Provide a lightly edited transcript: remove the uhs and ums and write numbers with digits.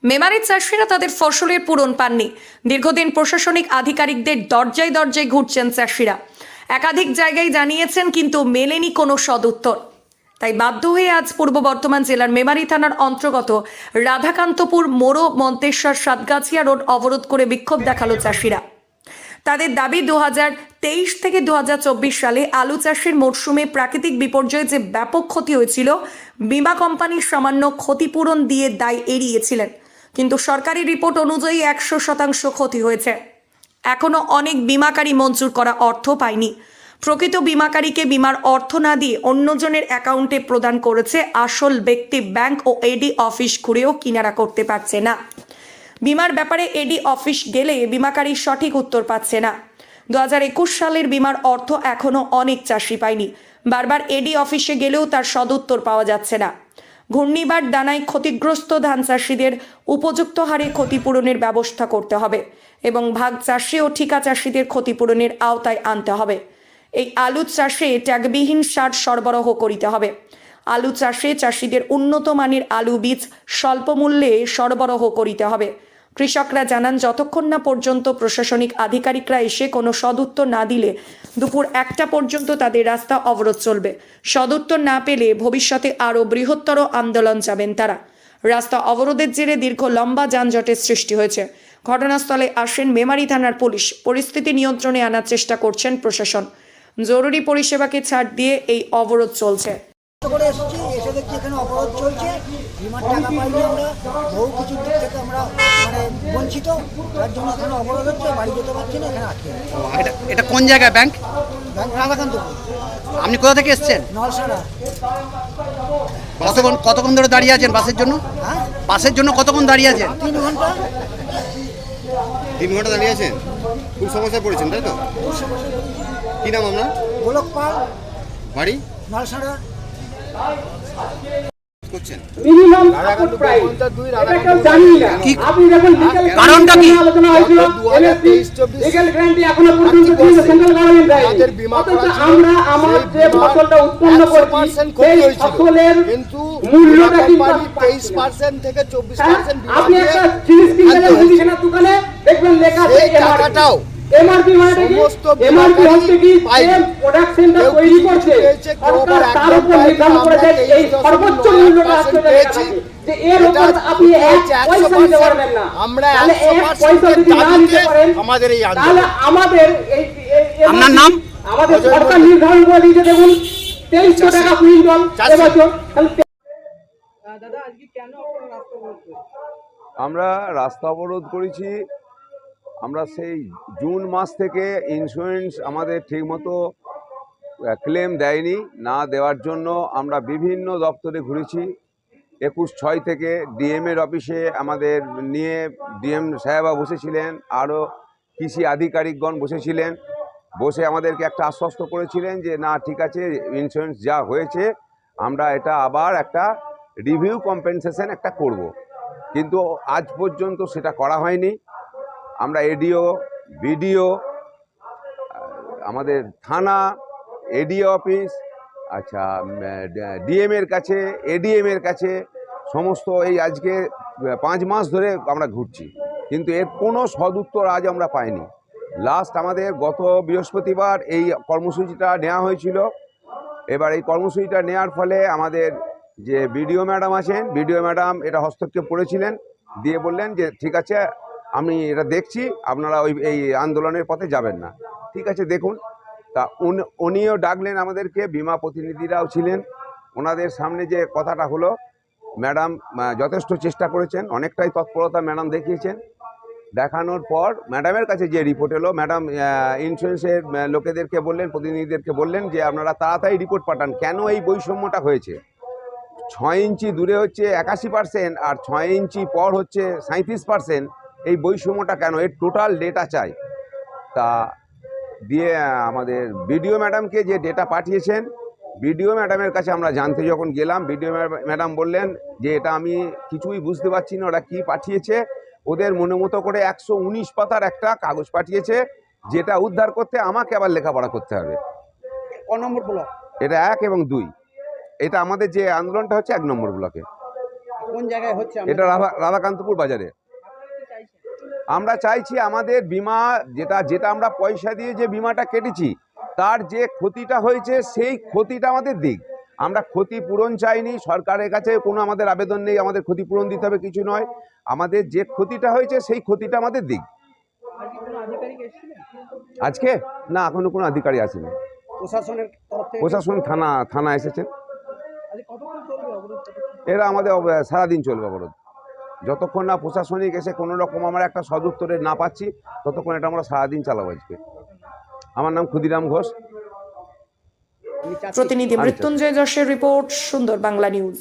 মেমারির চাষিরা তাদের ফসলের পূরণ পাননি। দীর্ঘদিন প্রশাসনিক আধিকারিকদের দরজায় দরজায় ঘুরছেন চাষিরা। একাধিক জায়গায় জানিয়েছেন, কিন্তু মেলেনি কোনো সদুত্তর। তাই বাধ্য হয়ে আজ পূর্ব বর্ধমান জেলার মেমারি থানার অন্তর্গত রাধাকান্তপুর মোড়ো মন্তেশ্বর সাতগাছিয়া রোড অবরোধ করে বিক্ষোভ দেখালো চাষিরা। তাদের দাবি 2023 থেকে 2024 সালে আলু চাষের মরশুমে প্রাকৃতিক বিপর্যয়ে যে ব্যাপক ক্ষতি হয়েছিল, বীমা কোম্পানির সামান্য ক্ষতিপূরণ দিয়ে দায় এড়িয়েছিলেন। কিন্তু সরকারি রিপোর্ট অনুযায়ী 100% ক্ষতি হয়েছে। এখনও অনেক বীমাকারী মঞ্জুর করা অর্থ পায়নি। প্রকৃত বীমাকারীকে বীমার অর্থ না দিয়ে অন্যজনের অ্যাকাউন্টে প্রদান করেছে। আসল ব্যক্তি ব্যাংক ও এডি অফিস ঘুরেও কিনারা করতে পারছে না। বিমার ব্যাপারে এডি অফিস গেলে বীমাকারী সঠিক উত্তর পাচ্ছে না। 2021 সালের বিমার অর্থ এখনও অনেক চাষি পায়নি। বারবার এডি অফিসে গেলেও তার সদুত্তর পাওয়া যাচ্ছে না। ঘূর্ণিঝড় দানায় ক্ষতিগ্রস্ত ধান চাষিদের উপযুক্ত হারে ক্ষতিপূরণের ব্যবস্থা করতে হবে এবং ভাগ চাষি ও ঠিকা চাষিদের ক্ষতিপূরণের আওতায় আনতে হবে। এই আলু চাষে ট্যাগবিহীন সার সরবরাহ করিতে হবে। আলু চাষে চাষিদের উন্নত মানের আলু বীজ স্বল্প মূল্যে সরবরাহ করিতে হবে। কৃষকরা জানান, যতক্ষণ না পর্যন্ত প্রশাসনিক আধিকারিকরা এসে কোনো সদুত্তর না দিলে দুপুর 1টা পর্যন্ত তাদের রাস্তা অবরোধ চলবে। সদুত্তর না পেলে ভবিষ্যতে আরও বৃহত্তর আন্দোলন যাবেন তারা। রাস্তা অবরোধের জেরে দীর্ঘ লম্বা যানজটের সৃষ্টি হয়েছে। ঘটনাস্থলে আসেন মেমারি থানার পুলিশ। পরিস্থিতি নিয়ন্ত্রণে আনার চেষ্টা করছেন প্রশাসন। জরুরি পরিষেবাকে ছাড় দিয়ে এই অবরোধ চলছে। করে এসেছি, এসে দেখছি এখানে অবরোধ চলছে। বিমার টাকা পাইনি আমরা, বহু কিছু দিক থেকে আমরা বঞ্চিত। তার জন্য এখানে অবরোধ হচ্ছে, বাড়ি যেতে পারছি না, এখানে আটকে। এটা কোন জায়গায় ব্যাংক? ব্যাংক রাধাকান্তপুর। আপনি কোথা থেকে এসেছেন? নলসাড়া। কতক্ষণ ধরে দাঁড়িয়ে আছেন বাসের জন্য? হ্যাঁ, বাসের জন্য কতক্ষণ দাঁড়িয়ে আছেন? 3 ঘন্টা। 3 ঘন্টা দাঁড়িয়ে আছেন, খুব সমস্যায় পড়েছেন, তাই তো? কি নাম আপনার? গোলক পাল, বাড়ি নলসাড়া। করছেন কি কারণটা কি? কিন্তু মূল্যটা 23% থেকে 24% আপনি একটা জিনিস কিনতে গেলেন দোকানে, দেখবেন লেখা আছে টাকাটাও এমআরপি মানে কি? এমআরপি হচ্ছে কি প্রোডাক্ট সেন্টার তৈরি করছে, অর্থাৎ তার উপর নির্ধারণ করে দেয় এই সর্বোচ্চ মূল্যটা আসলে পেয়েছি, যে এর উপর আপনি 1 পয়সা দিতে পারবেন না। আমরা তাহলে 1 পয়সা যদি না দিতে পারেন, আমাদের এই তাহলে আমাদের এই আপনার নাম? আমাদের সরকার নির্ধারণ করে দিয়েছে, দেখুন 2300 টাকা কুইন্টাল এবছর। দাদা আজকে কেন আপনারা রাস্তা অবরোধ করেছেন? আমরা রাস্তা অবরোধ করেছি। আমরা সেই জুন মাস থেকে ইন্স্যুরেন্স আমাদের ঠিকমতো ক্লেম দেয়নি, না দেওয়ার জন্য আমরা বিভিন্ন দপ্তরে ঘুরেছি। 21/6 থেকে ডিএমের অফিসে আমাদের নিয়ে ডিএম সাহেবা বসেছিলেন, আরও কৃষি আধিকারিকগণ বসেছিলেন। বসে আমাদেরকে একটা আশ্বস্ত করেছিলেন যে না, ঠিক আছে, ইন্স্যুরেন্স যা হয়েছে আমরা এটা আবার একটা রিভিউ কম্পেনসেশন একটা করব। কিন্তু আজ পর্যন্ত সেটা করা হয়নি। আমরা এডিও, বিডিও, আমাদের থানা, এডিও অফিস, আচ্ছা ডিএমের কাছে, এডিএমের কাছে, সমস্ত এই আজকে 5 মাস ধরে আমরা ঘুরছি, কিন্তু এর কোনো সদুত্তর আজ আমরা পাইনি। লাস্ট আমাদের গত বৃহস্পতিবার এই কর্মসূচিটা নেওয়া হয়েছিল। এবার এই কর্মসূচিটা নেওয়ার ফলে আমাদের যে বিডিও ম্যাডাম আছেন, বিডিও ম্যাডাম এটা হস্তক্ষেপ করেছিলেন, দিয়ে বললেন যে ঠিক আছে, আমি এটা দেখছি, আপনারা এই আন্দোলনের পথে যাবেন না। ঠিক আছে, দেখুন। তা উনিও ডাকলেন আমাদেরকে, বিমা প্রতিনিধিরাও ছিলেন। ওনাদের সামনে যে কথাটা হলো, ম্যাডাম যথেষ্ট চেষ্টা করেছেন, অনেকটাই তৎপরতা ম্যাডাম দেখিয়েছেন। দেখানোর পর ম্যাডামের কাছে যে রিপোর্ট এলো, ম্যাডাম ইন্স্যুরেন্সের লোকেদেরকে বললেন, প্রতিনিধিদেরকে বললেন যে আপনারা তাড়াতাড়ি রিপোর্ট পাঠান, কেন এই বৈষম্যটা হয়েছে। 6 ইঞ্চি দূরে হচ্ছে 81% আর 6 ইঞ্চি পর হচ্ছে 37%। এই বৈষম্যটা কেন, এর টোটাল ডেটা চাই। তা দিয়ে আমাদের বিডিও ম্যাডামকে যে ডেটা পাঠিয়েছেন, বিডিও ম্যাডামের কাছে আমরা জানতে যখন গেলাম, বিডিও ম্যাডাম বললেন যে এটা আমি কিছুই বুঝতে পারছি না, ওরা কী পাঠিয়েছে। ওদের মনে মতো করে 119 পাতার একটা কাগজ পাঠিয়েছে, যেটা উদ্ধার করতে আমাকে আবার লেখাপড়া করতে হবে। ক নম্বর ব্লক? এটা 1 এবং 2। এটা আমাদের যে আন্দোলনটা হচ্ছে 1 নম্বর ব্লকে। কোন কোন জায়গায় হচ্ছে? এটা রাধাকান্তপুর বাজারে। আমরা চাইছি আমাদের বিমা যেটা আমরা পয়সা দিয়ে যে বিমাটা কেটেছি তার যে ক্ষতিটা হয়েছে সেই ক্ষতিটা আমাদের দিক। আমরা ক্ষতিপূরণ চাইনি, সরকারের কাছে কোনো আমাদের আবেদন নেই আমাদের ক্ষতিপূরণ দিতে হবে কিছু নয়, আমাদের যে ক্ষতিটা হয়েছে সেই ক্ষতিটা আমাদের দিক। আজকে না, এখনো কোনো আধিকারিক আসেনি। প্রশাসনের তরফ থেকে প্রশাসন থানা এসেছে। এরা আমাদের সারাদিন চলবে অবরোধ, যতক্ষণ না প্রশাসনিক এসে কোনো রকম আমরা একটা সদুত্তরে না পাচ্ছি ততক্ষণ এটা আমরা সারাদিন চালাবো আজকে। আমার নাম ক্ষুদিরাম ঘোষ। প্রতিনিধি মৃত্যুঞ্জয় যশের রিপোর্ট, সুন্দর বাংলা নিউজ।